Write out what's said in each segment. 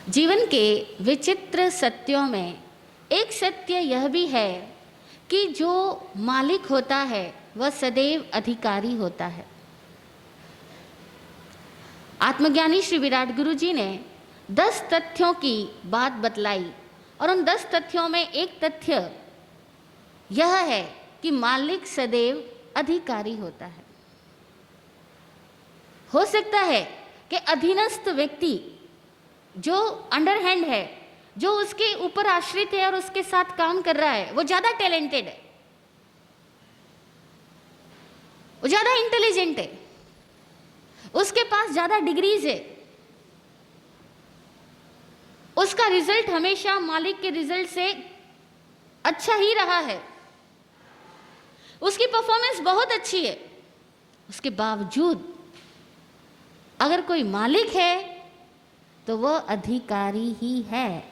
जीवन के विचित्र सत्यों में एक सत्य यह भी है कि जो मालिक होता है वह सदैव अधिकारी होता है। आत्मज्ञानी श्री विराट गुरु जी ने 10 तथ्यों की बात बतलाई और उन 10 तथ्यों में एक तथ्य यह है कि मालिक सदैव अधिकारी होता है। हो सकता है कि अधीनस्थ व्यक्ति जो अंडरहैंड है, जो उसके ऊपर आश्रित है और उसके साथ काम कर रहा है, वो ज्यादा टैलेंटेड है, वो ज्यादा इंटेलिजेंट है, उसके पास ज्यादा डिग्रीज है, उसका रिजल्ट हमेशा मालिक के रिजल्ट से अच्छा ही रहा है, उसकी परफॉर्मेंस बहुत अच्छी है। उसके बावजूद अगर कोई मालिक है तो वह अधिकारी ही है।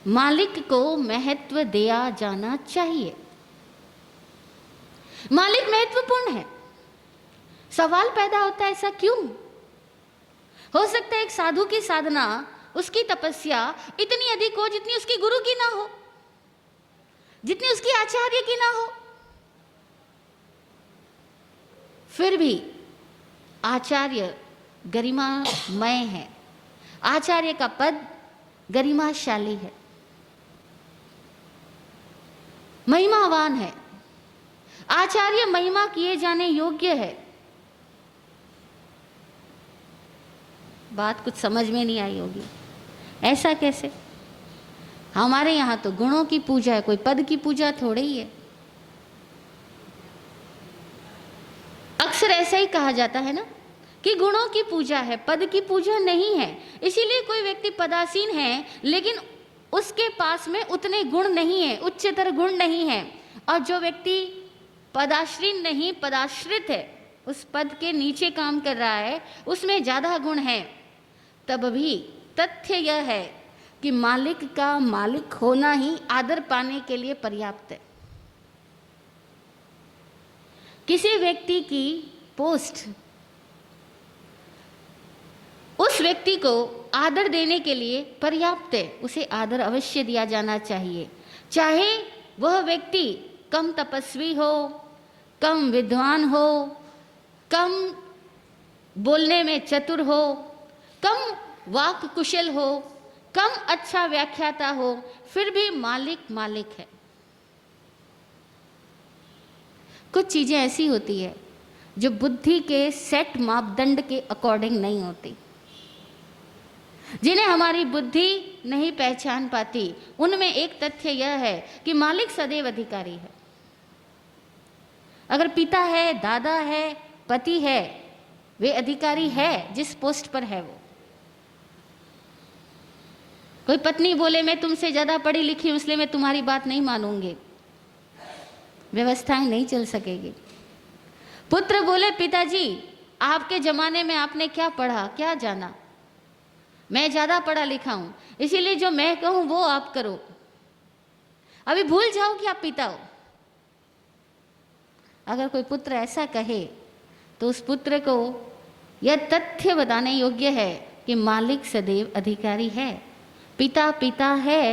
मालिक को महत्व दिया जाना चाहिए। मालिक महत्वपूर्ण है। सवाल पैदा होता है, ऐसा क्यों? हो सकता है एक साधु की साधना, उसकी तपस्या इतनी अधिक हो जितनी उसकी गुरु की ना हो, जितनी उसकी आचार्य की ना हो। फिर भी आचार्य गरिमामय है, आचार्य का पद गरिमाशाली है, महिमावान है, आचार्य महिमा किए जाने योग्य है। बात कुछ समझ में नहीं आई होगी, ऐसा कैसे? हमारे यहाँ तो गुणों की पूजा है, कोई पद की पूजा थोड़ी ही है। अक्सर ऐसा ही कहा जाता है ना कि गुणों की पूजा है, पद की पूजा नहीं है। इसीलिए कोई व्यक्ति पदासीन है लेकिन उसके पास में उतने गुण नहीं है, उच्चतर गुण नहीं है, और जो व्यक्ति पदाश्रीन नहीं पदाश्रित है, उस पद के नीचे काम कर रहा है, उसमें ज्यादा गुण है। तब भी तथ्य यह है कि मालिक का मालिक होना ही आदर पाने के लिए पर्याप्त है। किसी व्यक्ति की पोस्ट उस व्यक्ति को आदर देने के लिए पर्याप्त है, उसे आदर अवश्य दिया जाना चाहिए। चाहे वह व्यक्ति कम तपस्वी हो, कम विद्वान हो, कम बोलने में चतुर हो, कम वाक कुशल हो, कम अच्छा व्याख्याता हो, फिर भी मालिक मालिक है। कुछ चीजें ऐसी होती है जो बुद्धि के सेट मापदंड के अकॉर्डिंग नहीं होती, जिन्हें हमारी बुद्धि नहीं पहचान पाती। उनमें एक तथ्य यह है कि मालिक सदैव अधिकारी है। अगर पिता है, दादा है, पति है, वे अधिकारी है जिस पोस्ट पर है वो। कोई पत्नी बोले मैं तुमसे ज्यादा पढ़ी लिखी हूं इसलिए मैं तुम्हारी बात नहीं मानूंगी, व्यवस्थाएं नहीं चल सकेगी। पुत्र बोले पिताजी आपके जमाने में आपने क्या पढ़ा, क्या जाना, मैं ज्यादा पढ़ा लिखा हूं इसीलिए जो मैं कहूं वो आप करो, अभी भूल जाओ कि आप पिता हो। अगर कोई पुत्र ऐसा कहे तो उस पुत्र को यह तथ्य बताने योग्य है कि मालिक सदैव अधिकारी है। पिता पिता है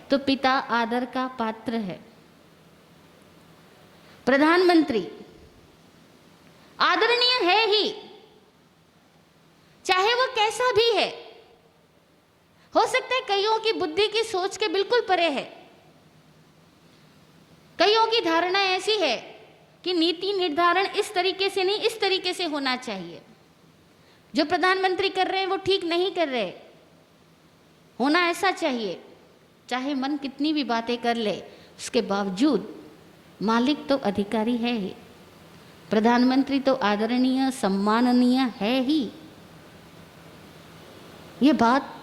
तो पिता आदर का पात्र है। प्रधानमंत्री आदरणीय है ही, चाहे वह कैसा भी है। हो सकता है कईयों की बुद्धि की सोच के बिल्कुल परे है, कईयों की धारणा ऐसी है कि नीति निर्धारण इस तरीके से नहीं इस तरीके से होना चाहिए, जो प्रधानमंत्री कर रहे हैं वो ठीक नहीं कर रहे, होना ऐसा चाहिए। चाहे मन कितनी भी बातें कर ले, उसके बावजूद मालिक तो अधिकारी है ही, प्रधानमंत्री तो आदरणीय सम्माननीय है ही। ये बात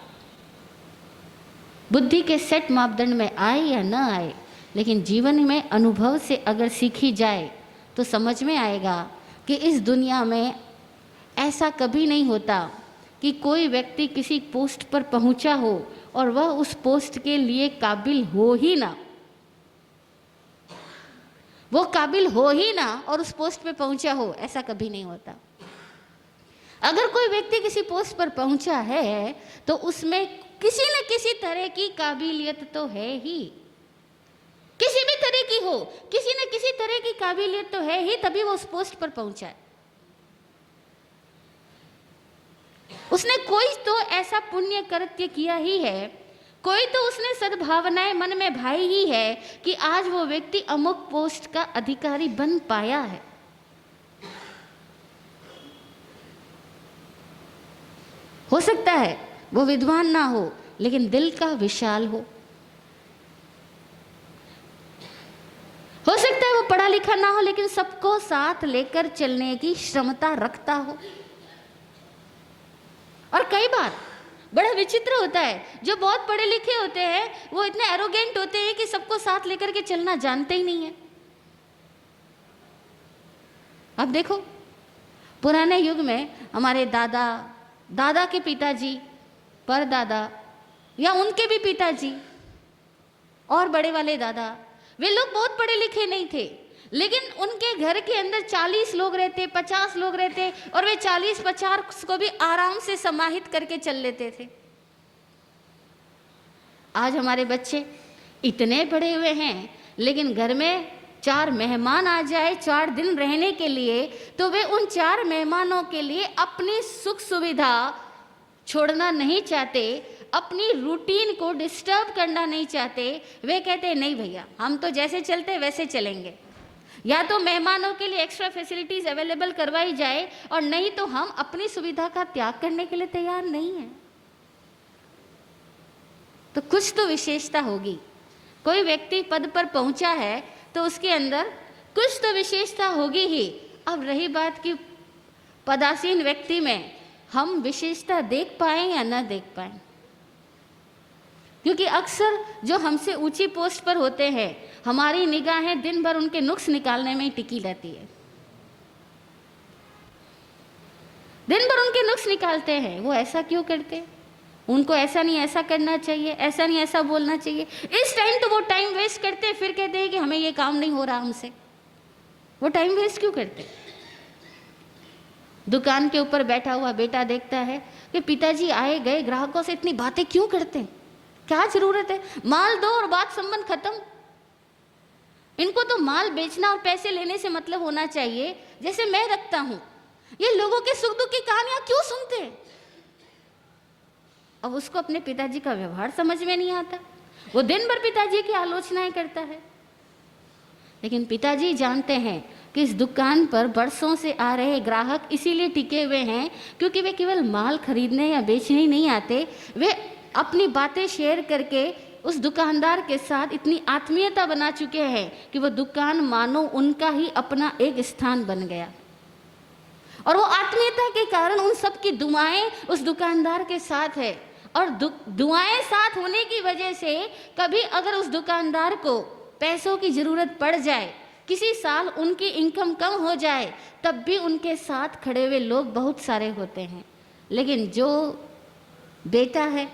बुद्धि के सेट मापदंड में आए या न आए, लेकिन जीवन में अनुभव से अगर सीखी जाए तो समझ में आएगा कि इस दुनिया में ऐसा कभी नहीं होता कि कोई व्यक्ति किसी पोस्ट पर पहुंचा हो और वह उस पोस्ट के लिए काबिल हो ही ना, वो काबिल हो ही ना और उस पोस्ट पे पहुंचा हो, ऐसा कभी नहीं होता। अगर कोई व्यक्ति किसी पोस्ट पर पहुंचा है तो उसमें किसी न किसी तरह की काबिलियत तो है ही, किसी भी तरह की हो, किसी न किसी तरह की काबिलियत तो है ही, तभी वो उस पोस्ट पर पहुंचा है। उसने कोई तो ऐसा पुण्य कृत्य किया ही है, कोई तो उसने सद्भावनाएं मन में भाई ही है कि आज वो व्यक्ति अमुक पोस्ट का अधिकारी बन पाया है। हो सकता है वो विद्वान ना हो लेकिन दिल का विशाल हो सकता है वो पढ़ा लिखा ना हो लेकिन सबको साथ लेकर चलने की क्षमता रखता हो। और कई बार बड़ा विचित्र होता है, जो बहुत पढ़े लिखे होते हैं वो इतने एरोगेंट होते हैं कि सबको साथ लेकर के चलना जानते ही नहीं है। अब देखो, पुराने युग में हमारे दादा के पिताजी, परदादा या उनके भी पिताजी और बड़े वाले दादा, वे लोग बहुत पढ़े लिखे नहीं थे, लेकिन उनके घर के अंदर 40 लोग रहते, 50 लोग रहते और वे 40-50 को भी आराम से समाहित करके चल लेते थे। आज हमारे बच्चे इतने पढ़े हुए हैं लेकिन घर में 4 मेहमान आ जाए 4 दिन रहने के लिए तो वे उन 4 मेहमानों के लिए अपनी सुख सुविधा छोड़ना नहीं चाहते, अपनी रूटीन को डिस्टर्ब करना नहीं चाहते। वे कहते हैं नहीं भैया, हम तो जैसे चलते वैसे चलेंगे, या तो मेहमानों के लिए एक्स्ट्रा फैसिलिटीज अवेलेबल करवाई जाए और नहीं तो हम अपनी सुविधा का त्याग करने के लिए तैयार नहीं हैं। तो कुछ तो विशेषता होगी। कोई व्यक्ति पद पर पहुंचा है तो उसके अंदर कुछ तो विशेषता होगी ही। अब रही बात कि पदासीन व्यक्ति में हम विशेषता देख पाएं या ना देख पाएं, क्योंकि अक्सर जो हमसे ऊंची पोस्ट पर होते हैं हमारी निगाहें दिन भर उनके नुक्स निकालने में ही टिकी रहती है। दिन भर उनके नुक्स निकालते हैं, वो ऐसा क्यों करते, उनको ऐसा नहीं ऐसा करना चाहिए, ऐसा नहीं ऐसा बोलना चाहिए। इस टाइम तो वो टाइम वेस्ट करते, फिर कहते हैं कि हमें ये काम नहीं हो रहा हमसे। वो टाइम वेस्ट क्यों करते? दुकान के ऊपर बैठा हुआ बेटा देखता है कि पिताजी आए गए ग्राहकों से इतनी बातें क्यों करते हैं, क्या जरूरत है, माल दो और बात संबंध खत्म। इनको तो माल बेचना और पैसे लेने से मतलब होना चाहिए, जैसे मैं रखता हूं। ये लोगों के सुख दुख की कहानियां क्यों सुनते हैं? अब उसको अपने पिताजी का व्यवहार समझ में नहीं आता, वो दिन भर पिताजी की आलोचनाएं करता है। लेकिन पिताजी जानते हैं कि इस दुकान पर बरसों से आ रहे ग्राहक इसीलिए टिके हुए हैं क्योंकि वे केवल माल खरीदने या बेचने ही नहीं आते, वे अपनी बातें शेयर करके उस दुकानदार के साथ इतनी आत्मीयता बना चुके हैं कि वो दुकान मानो उनका ही अपना एक स्थान बन गया। और वो आत्मीयता के कारण उन सब की दुआएं उस दुकानदार के साथ है। और दुआएं साथ होने की वजह से कभी अगर उस दुकानदार को पैसों की जरूरत पड़ जाए, किसी साल उनकी इनकम कम हो जाए, तब भी उनके साथ खड़े हुए लोग बहुत सारे होते हैं। लेकिन जो बेटा है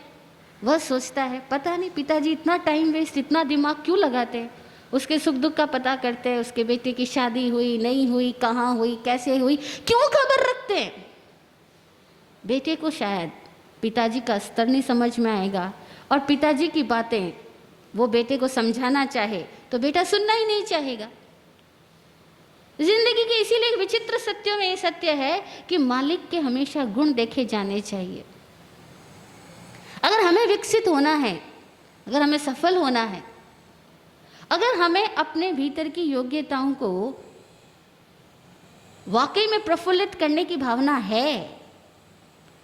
वह सोचता है पता नहीं पिताजी इतना टाइम वेस्ट, इतना दिमाग क्यों लगाते हैं, उसके सुख दुख का पता करते हैं, उसके बेटे की शादी हुई नहीं हुई, कहाँ हुई, कैसे हुई, क्यों खबर रखते हैं। बेटे को शायद पिताजी का स्तर नहीं समझ में आएगा और पिताजी की बातें वो बेटे को समझाना चाहे तो बेटा सुनना ही नहीं चाहेगा। जिंदगी के इसीलिए विचित्र सत्यों में ये सत्य है कि मालिक के हमेशा गुण देखे जाने चाहिए। अगर हमें विकसित होना है, अगर हमें सफल होना है, अगर हमें अपने भीतर की योग्यताओं को वाकई में प्रफुल्लित करने की भावना है,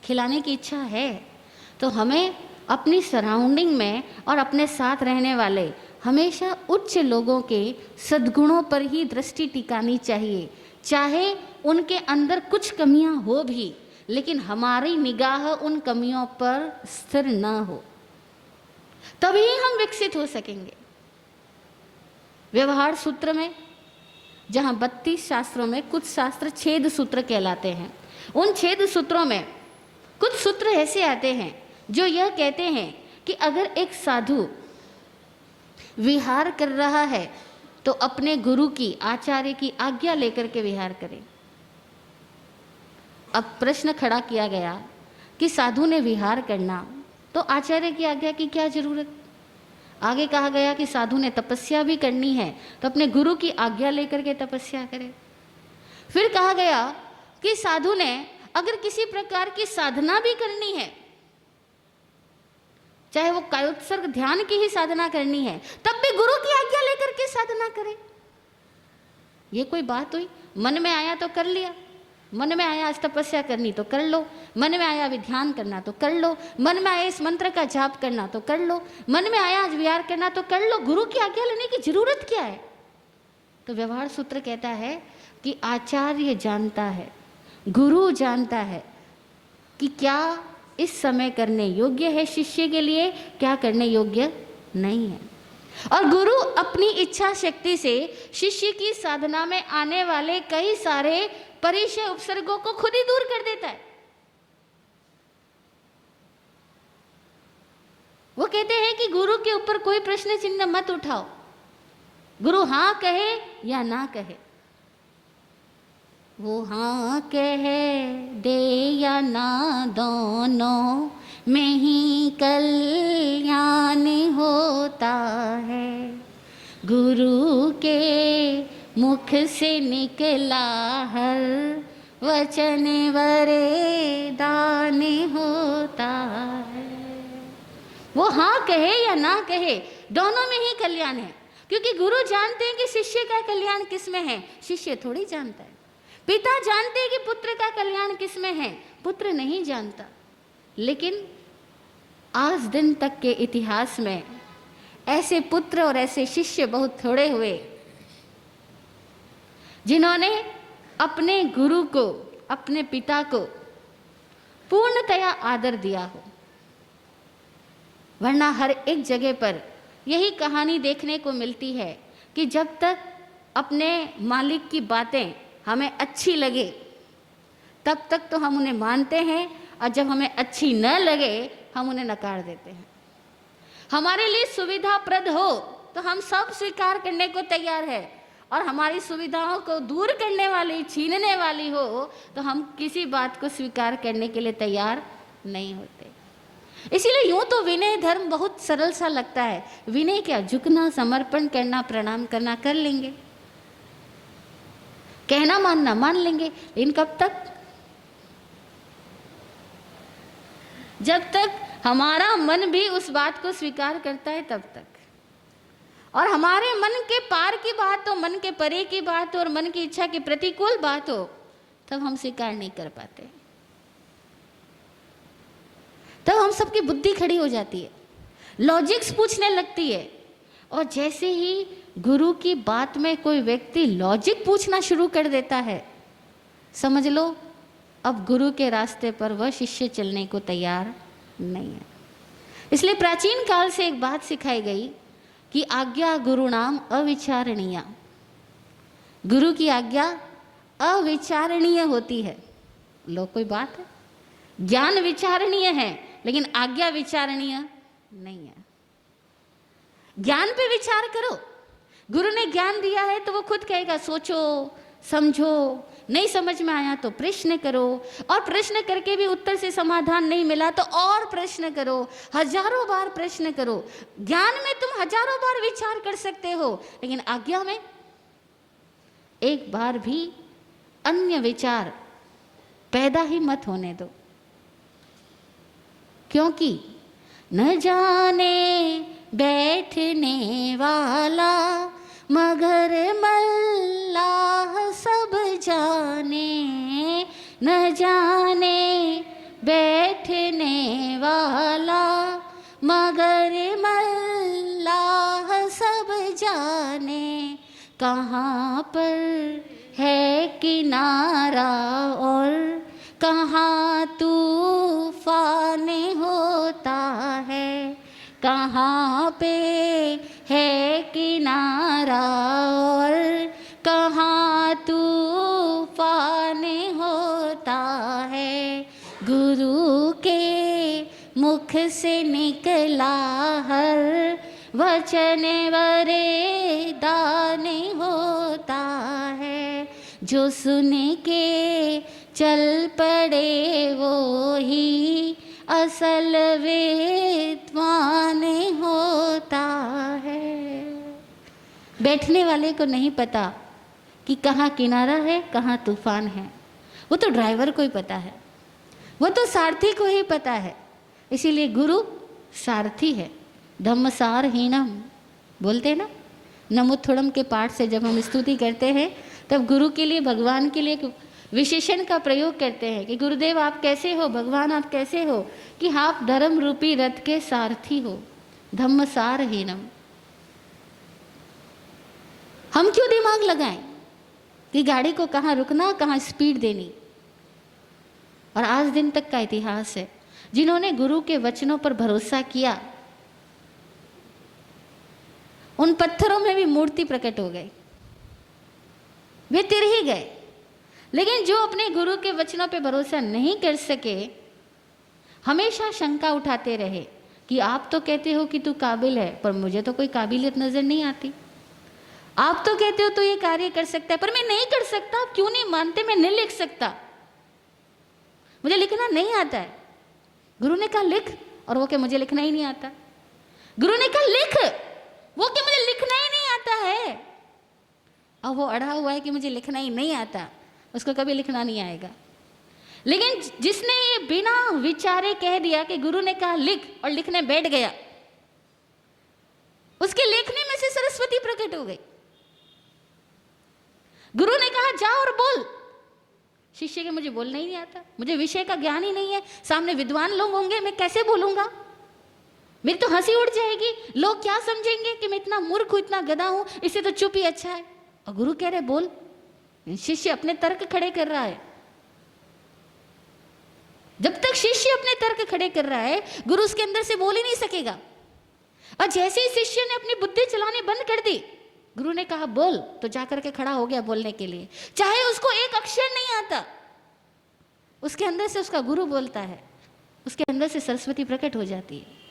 खिलाने की इच्छा है, तो हमें अपनी सराउंडिंग में और अपने साथ रहने वाले हमेशा उच्च लोगों के सद्गुणों पर ही दृष्टि टिकानी चाहिए। चाहे उनके अंदर कुछ कमियां हो भी, लेकिन हमारी निगाह उन कमियों पर स्थिर न हो, तभी हम विकसित हो सकेंगे। व्यवहार सूत्र में जहाँ 32 शास्त्रों में कुछ शास्त्र छेद सूत्र कहलाते हैं, उन छेद सूत्रों में कुछ सूत्र ऐसे आते हैं जो यह कहते हैं कि अगर एक साधु विहार कर रहा है तो अपने गुरु की, आचार्य की आज्ञा लेकर के विहार करें। अब प्रश्न खड़ा किया गया कि साधु ने विहार करना, तो आचार्य की आज्ञा की क्या जरूरत। आगे कहा गया कि साधु ने तपस्या भी करनी है तो अपने गुरु की आज्ञा लेकर के तपस्या करे। फिर कहा गया कि साधु ने अगर किसी प्रकार की साधना भी करनी है, चाहे वो कायोत्सर्ग ध्यान की ही साधना करनी है, तब भी गुरु की आज्ञा लेकर के साधना करे। ये कोई बात हुई? मन में आया तो कर लिया, मन में आया आज तपस्या करनी तो कर लो, मन में आया अभी ध्यान करना तो कर लो, मन में आया इस मंत्र का जाप करना तो कर लो, मन में आया आज विहार करना तो कर लो। गुरु की आज्ञा लेने की जरूरत क्या है? तो व्यवहार सूत्र कहता है कि आचार्य जानता है, गुरु जानता है कि क्या इस समय करने योग्य है शिष्य के लिए, क्या करने योग्य नहीं है। और गुरु अपनी इच्छा शक्ति से शिष्य की साधना में आने वाले कई सारे परिचय उपसर्गों को खुद ही दूर कर देता है। वो कहते हैं कि गुरु के ऊपर कोई प्रश्न चिन्ह मत उठाओ, गुरु हाँ कहे या ना कहे, वो हाँ कहे दे या ना, दोनों में ही कल्याण होता है। गुरु के मुख से निकला हर वचन वरदान होता है। वो हाँ कहे या ना कहे, दोनों में ही कल्याण है, क्योंकि गुरु जानते हैं कि शिष्य का कल्याण किस में है, शिष्य थोड़ी जानता है। पिता जानते हैं कि पुत्र का कल्याण किस में है, पुत्र नहीं जानता। लेकिन आज दिन तक के इतिहास में ऐसे पुत्र और ऐसे शिष्य बहुत थोड़े हुए जिन्होंने अपने गुरु को, अपने पिता को पूर्णतया आदर दिया हो। वरना हर एक जगह पर यही कहानी देखने को मिलती है कि जब तक अपने मालिक की बातें हमें अच्छी लगे तब तक तो हम उन्हें मानते हैं, और जब हमें अच्छी न लगे हम उन्हें नकार देते हैं। हमारे लिए सुविधाप्रद हो तो हम सब स्वीकार करने को तैयार है, और हमारी सुविधाओं को दूर करने वाली, छीनने वाली हो तो हम किसी बात को स्वीकार करने के लिए तैयार नहीं होते। इसीलिए यूं तो विनय धर्म बहुत सरल सा लगता है। विनय क्या, झुकना, समर्पण करना, प्रणाम करना कर लेंगे, कहना मानना मान लेंगे, लेकिन कब तक? जब तक हमारा मन भी उस बात को स्वीकार करता है तब तक। और हमारे मन के पार की बात हो, मन के परे की बात हो और मन की इच्छा के प्रतिकूल बात हो, तब हम स्वीकार नहीं कर पाते। तब हम सबकी बुद्धि खड़ी हो जाती है, लॉजिक्स पूछने लगती है। और जैसे ही गुरु की बात में कोई व्यक्ति लॉजिक पूछना शुरू कर देता है, समझ लो अब गुरु के रास्ते पर वह शिष्य चलने को तैयार नहीं है। इसलिए प्राचीन काल से एक बात सिखाई गई कि आज्ञा गुरु नाम अविचारणीय। गुरु की आज्ञा अविचारणीय होती है। लो, कोई बात है, ज्ञान विचारणीय है लेकिन आज्ञा विचारणीय नहीं है। ज्ञान पे विचार करो, गुरु ने ज्ञान दिया है तो वो खुद कहेगा सोचो समझो, नहीं समझ में आया तो प्रश्न करो, और प्रश्न करके भी उत्तर से समाधान नहीं मिला तो और प्रश्न करो, हजारों बार प्रश्न करो। ज्ञान में तुम हजारों बार विचार कर सकते हो, लेकिन आज्ञा में एक बार भी अन्य विचार पैदा ही मत होने दो। क्योंकि न जाने बैठने वाला मगर मल्लाह सब जाने, न जाने बैठने वाला मगर मल्लाह सब जाने। कहाँ पर है किनारा और कहाँ तूफान होता है, कहाँ पे है किनारा और कहाँ तूफान होता है। गुरु के मुख से निकला हर वचन वरदान होता है। जो सुन के चल पड़े वो ही असल विद्वान होता है। बैठने वाले को नहीं पता कि कहाँ किनारा है, कहाँ तूफान है, वो तो ड्राइवर को ही पता है, वो तो सारथी को ही पता है। इसीलिए गुरु सारथी है। धम्मसार हीनम बोलते हैं ना, नमोत्थुड़म के पाठ से जब हम स्तुति करते हैं तब गुरु के लिए, भगवान के लिए एक विशेषण का प्रयोग करते हैं कि गुरुदेव आप कैसे हो, भगवान आप कैसे हो, कि आप धर्म रूपी रथ के सारथी हो। धम्मसार हीनम। हम क्यों दिमाग लगाएं कि गाड़ी को कहाँ रुकना, कहाँ स्पीड देनी। और आज दिन तक का इतिहास है, जिन्होंने गुरु के वचनों पर भरोसा किया उन पत्थरों में भी मूर्ति प्रकट हो गई, वे तिर ही गए। लेकिन जो अपने गुरु के वचनों पे भरोसा नहीं कर सके, हमेशा शंका उठाते रहे कि आप तो कहते हो कि तू काबिल है, पर मुझे तो कोई काबिलियत नजर नहीं आती। आप तो कहते हो तो ये कार्य कर सकता है, पर मैं नहीं कर सकता। आप क्यों नहीं मानते? मैं नहीं लिख सकता, मुझे लिखना नहीं आता है। गुरु ने कहा लिख, और वो क्या मुझे लिखना ही नहीं आता। गुरु ने कहा लिख, वो क्या मुझे लिखना ही नहीं आता है। अब वो अड़ा हुआ है कि मुझे लिखना ही नहीं आता, उसको कभी लिखना नहीं आएगा। लेकिन जिसने ये बिना विचारे कह दिया कि गुरु ने कहा लिख, और लिखने बैठ गया, उसके लेखने में से सरस्वती प्रकट हो गई। गुरु ने कहा जा और बोल। शिष्य के मुझे बोलना ही नहीं आता, मुझे विषय का ज्ञान ही नहीं है, सामने विद्वान लोग होंगे, मैं कैसे बोलूंगा, मेरी तो हंसी उड़ जाएगी, लोग क्या समझेंगे कि मैं इतना मूर्ख हूं, इतना गधा हूं, इससे तो चुप ही अच्छा है। और गुरु कह रहे बोल। शिष्य अपने तर्क खड़े कर रहा है। जब तक शिष्य अपने तर्क खड़े कर रहा है, गुरु उसके अंदर से बोल ही नहीं सकेगा। और जैसे ही शिष्य ने अपनी बुद्धि चलाने बंद कर दी, गुरु ने कहा बोल, तो जाकर के खड़ा हो गया बोलने के लिए। चाहे उसको एक अक्षर नहीं आता, उसके अंदर से उसका गुरु बोलता है, उसके अंदर से सरस्वती प्रकट हो जाती है।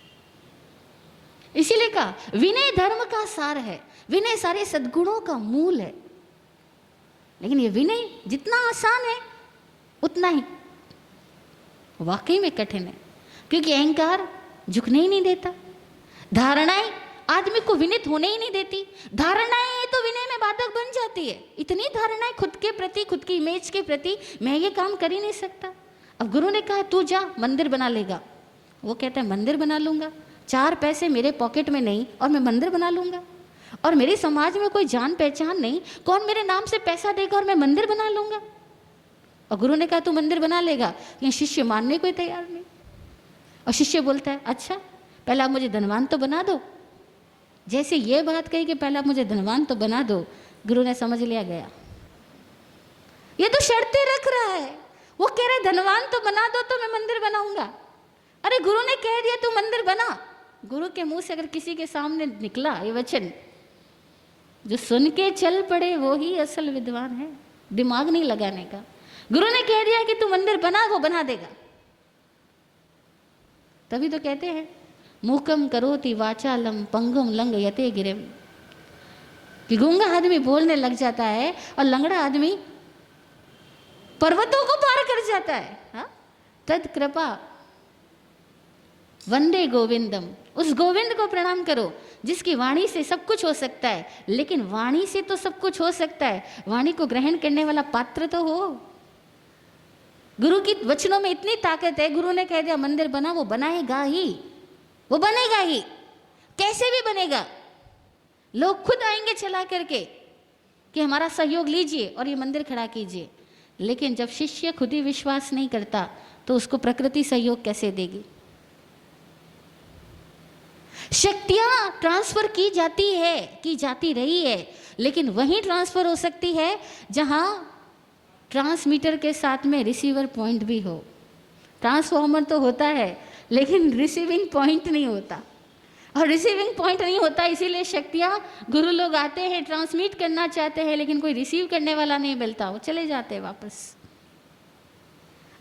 इसीलिए कहा विनय धर्म का सार है, विनय सारे सद्गुणों का मूल है। लेकिन ये विनय जितना आसान है उतना ही वाकई में कठिन है, क्योंकि अहंकार झुकने ही नहीं देता, धारणाएं आदमी को विनित होने ही नहीं देती। धारणाएं तो विनय में बाधक बन जाती है। इतनी धारणाएं खुद के प्रति, खुद की इमेज के प्रति, मैं ये काम कर ही नहीं सकता। अब गुरु ने कहा तू जा मंदिर बना लेगा, वो कहता है मंदिर बना लूंगा, 4 पैसे मेरे पॉकेट में नहीं और मैं मंदिर बना लूंगा, और मेरे समाज में कोई जान पहचान नहीं, कौन मेरे नाम से पैसा देगा और मैं मंदिर बना लूंगा। और गुरु ने कहा तू मंदिर बना लेगा। ये शिष्य मानने को ही तैयार नहीं। और शिष्य बोलता है अच्छा पहले आप मुझे धनवान तो बना दो। जैसे ये बात कही कि पहले आप मुझे धनवान तो बना दो, गुरु ने समझ लिया गया ये तो शर्तें रख रहा है। वो कह रहे धनवान तो बना दो तो मैं मंदिर बनाऊंगा। अरे गुरु ने कह दिया तू मंदिर बना। गुरु के मुंह से अगर किसी के सामने निकला ये वचन, जो सुन के चल पड़े वो ही असल विद्वान है, दिमाग नहीं लगाने का। गुरु ने कह दिया कि तू मंदिर बना, वो बना देगा। तभी तो कहते हैं मूकम करोति वाचालम पंगुम लंग यते गिरिम, कि गूंगा आदमी बोलने लग जाता है और लंगड़ा आदमी पर्वतों को पार कर जाता है। हाँ? तद कृपा वंदे गोविंदम, उस गोविंद को प्रणाम करो जिसकी वाणी से सब कुछ हो सकता है। लेकिन वाणी से तो सब कुछ हो सकता है, वाणी को ग्रहण करने वाला पात्र तो हो। गुरु की वचनों में इतनी ताकत है, गुरु ने कह दिया मंदिर बना, वो बनाएगा ही, वो बनेगा ही, कैसे भी बनेगा। लोग खुद आएंगे चला करके कि हमारा सहयोग लीजिए और ये मंदिर खड़ा कीजिए। लेकिन जब शिष्य खुद ही विश्वास नहीं करता तो उसको प्रकृति सहयोग कैसे देगी। शक्तियां ट्रांसफर की जाती है, की जाती रही है, लेकिन वहीं ट्रांसफर हो सकती है जहां ट्रांसमीटर के साथ में रिसीवर पॉइंट भी हो। ट्रांसफॉर्मर तो होता है लेकिन रिसीविंग पॉइंट नहीं होता, और रिसीविंग पॉइंट नहीं होता इसीलिए शक्तियाँ, गुरु लोग आते हैं ट्रांसमिट करना चाहते हैं लेकिन कोई रिसीव करने वाला नहीं मिलता, वो चले जाते हैं वापस।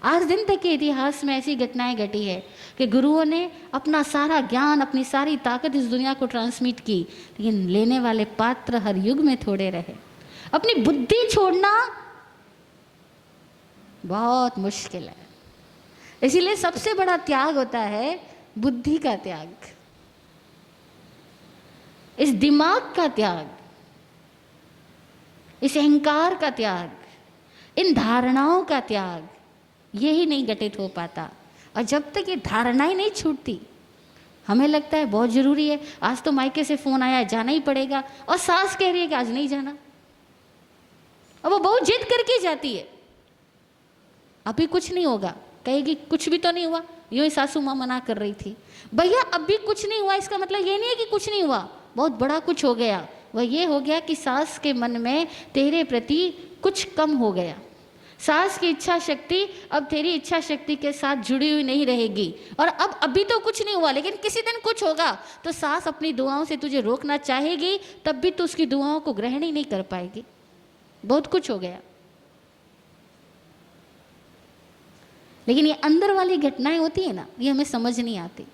आज दिन तक के इतिहास में ऐसी घटनाएं घटी है कि गुरुओं ने अपना सारा ज्ञान, अपनी सारी ताकत इस दुनिया को ट्रांसमिट की, लेकिन लेने वाले पात्र हर युग में थोड़े रहे। अपनी बुद्धि छोड़ना बहुत मुश्किल है। इसीलिए सबसे बड़ा त्याग होता है बुद्धि का त्याग, इस दिमाग का त्याग, इस अहंकार का त्याग, इन धारणाओं का त्याग। यही नहीं घटित हो पाता। और जब तक ये धारणाएं नहीं छूटती, हमें लगता है बहुत जरूरी है, आज तो मायके से फोन आया है, जाना ही पड़ेगा, और सास कह रही है कि आज नहीं जाना, और वो बहुत जिद करके जाती है। अभी कुछ नहीं होगा, कहेगी कुछ भी तो नहीं हुआ, यूं ही सासू माँ मना कर रही थी। भैया अभी कुछ नहीं हुआ, इसका मतलब ये नहीं है कि कुछ नहीं हुआ, बहुत बड़ा कुछ हो गया। वह ये हो गया कि सास के मन में तेरे प्रति कुछ कम हो गया। सास की इच्छा शक्ति अब तेरी इच्छा शक्ति के साथ जुड़ी हुई नहीं रहेगी। और अब अभी तो कुछ नहीं हुआ, लेकिन किसी दिन कुछ होगा तो सास अपनी दुआओं से तुझे रोकना चाहेगी, तब भी तू उसकी दुआओं को ग्रहण ही नहीं कर पाएगी। बहुत कुछ हो गया। लेकिन ये अंदर वाली घटनाएं होती है ना, ये हमें समझ नहीं आती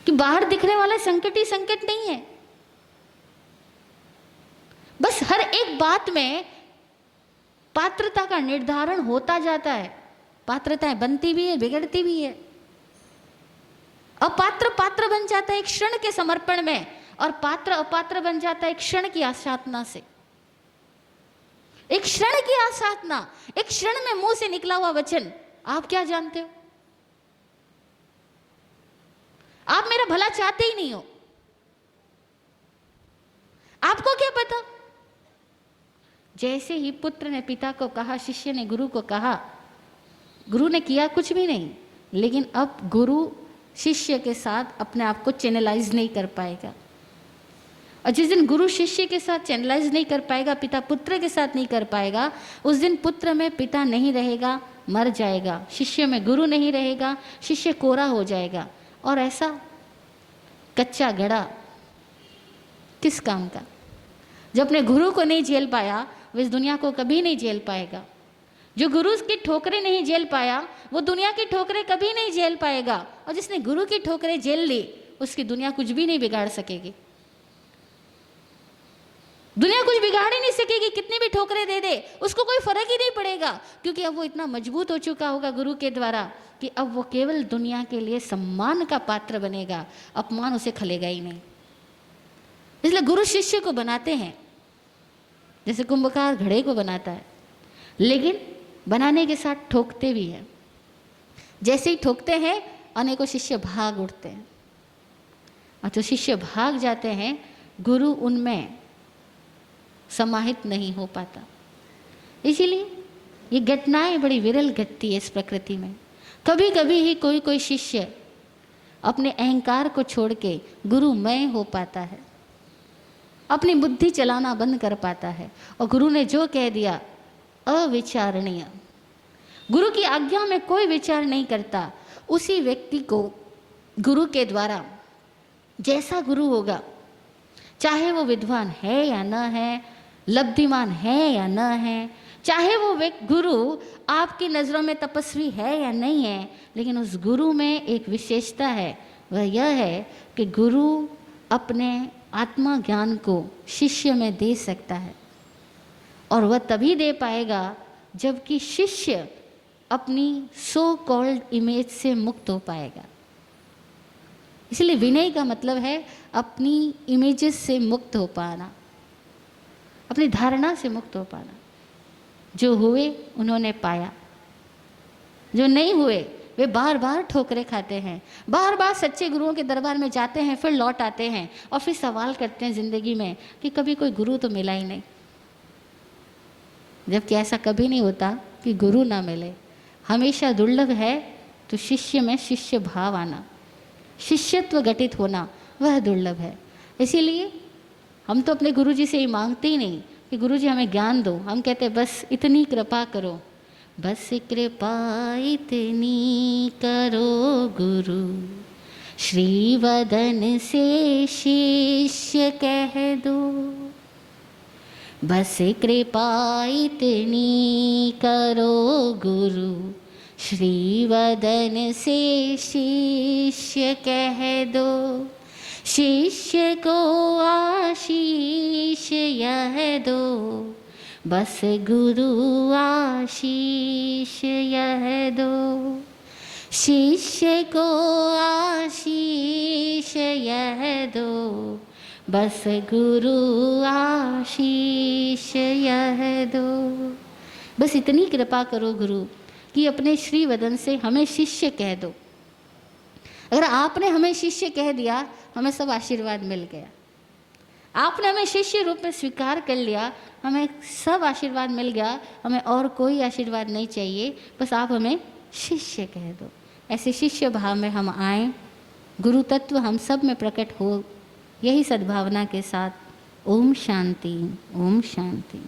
कि बाहर दिखने वाला संकट ही संकट नहीं है। बस हर एक बात में पात्रता का निर्धारण होता जाता है। पात्रताएं बनती भी है, बिगड़ती भी है। अपात्र पात्र बन जाता है एक क्षण के समर्पण में, और पात्र अपात्र बन जाता है एक क्षण की आसाधना से। एक क्षण की आसाधना, एक क्षण में मुंह से निकला हुआ वचन, आप क्या जानते हो? आप मेरा भला चाहते ही नहीं हो, आपको क्या पता? जैसे ही पुत्र ने पिता को कहा, शिष्य ने गुरु को कहा, गुरु ने किया कुछ भी नहीं, लेकिन अब गुरु शिष्य के साथ अपने आप को चैनलाइज नहीं कर पाएगा। और जिस दिन गुरु शिष्य के साथ चैनलाइज नहीं कर पाएगा, पिता पुत्र के साथ नहीं कर पाएगा, उस दिन पुत्र में पिता नहीं रहेगा, मर जाएगा। शिष्य में गुरु नहीं रहेगा, शिष्य कोरा हो जाएगा। और ऐसा कच्चा घड़ा किस काम का? जो अपने गुरु को नहीं झेल पाया, वो इस दुनिया को कभी नहीं झेल पाएगा। जो गुरु की ठोकरें नहीं झेल पाया, वो दुनिया की ठोकरें कभी नहीं झेल पाएगा। और जिसने गुरु की ठोकरें झेल ली, उसकी दुनिया कुछ भी नहीं बिगाड़ सकेगी। दुनिया कुछ बिगाड़ ही नहीं सकेगी, कितनी भी ठोकरें दे दे, उसको कोई फर्क ही नहीं पड़ेगा, क्योंकि अब वो इतना मजबूत हो चुका होगा गुरु के द्वारा कि अब वो केवल दुनिया के लिए सम्मान का पात्र बनेगा, अपमान उसे खलेगा ही नहीं। इसलिए गुरु शिष्य को बनाते हैं जैसे कुंभकार घड़े को बनाता है, लेकिन बनाने के साथ ठोकते भी हैं। जैसे ही ठोकते हैं, अनेकों शिष्य भाग उठते हैं, और जो शिष्य भाग जाते हैं, गुरु उनमें समाहित नहीं हो पाता। इसीलिए ये घटनाएं बड़ी विरल घटती है इस प्रकृति में। कभी कभी ही कोई कोई शिष्य अपने अहंकार को छोड़ के गुरुमय हो पाता है, अपनी बुद्धि चलाना बंद कर पाता है, और गुरु ने जो कह दिया अविचारणीय, गुरु की आज्ञा में कोई विचार नहीं करता, उसी व्यक्ति को गुरु के द्वारा जैसा गुरु होगा, चाहे वो विद्वान है या न है, लब्धिमान है या न है, चाहे वो गुरु आपकी नज़रों में तपस्वी है या नहीं है, लेकिन उस गुरु में एक विशेषता है। वह यह है कि गुरु अपने आत्मा ज्ञान को शिष्य में दे सकता है, और वह तभी दे पाएगा जबकि शिष्य अपनी सो कॉल्ड इमेज से मुक्त हो पाएगा। इसलिए विनय का मतलब है अपनी इमेजेस से मुक्त हो पाना, अपनी धारणा से मुक्त हो पाना। जो हुए उन्होंने पाया, जो नहीं हुए वे बार बार ठोकरें खाते हैं, बार बार सच्चे गुरुओं के दरबार में जाते हैं, फिर लौट आते हैं, और फिर सवाल करते हैं ज़िंदगी में कि कभी कोई गुरु तो मिला ही नहीं। जबकि ऐसा कभी नहीं होता कि गुरु ना मिले। हमेशा दुर्लभ है तो शिष्य में शिष्य भाव आना, शिष्यत्व घटित होना, वह दुर्लभ है। इसीलिए हम तो अपने गुरुजी से ही मांगते ही नहीं कि गुरुजी हमें ज्ञान दो, हम कहते हैं बस इतनी कृपा करो, बस कृपा इतनी करो गुरु, श्रीवदन से शिष्य कह दो, बस कृपा इतनी करो गुरु, श्रीवदन से शिष्य कह दो, शिष्य को आशीष यह दो, बस गुरु आशीष यह दो, शिष्य को आशीष यह दो, बस गुरु आशीष यह दो। बस इतनी कृपा करो गुरु कि अपने श्री वदन से हमें शिष्य कह दो। अगर आपने हमें शिष्य कह दिया, हमें सब आशीर्वाद मिल गया। आपने हमें शिष्य रूप में स्वीकार कर लिया, हमें सब आशीर्वाद मिल गया। हमें और कोई आशीर्वाद नहीं चाहिए, बस आप हमें शिष्य कह दो। ऐसे शिष्य भाव में हम आएँ, गुरु तत्व हम सब में प्रकट हो, यही सद्भावना के साथ। ओम शांति, ओम शांति।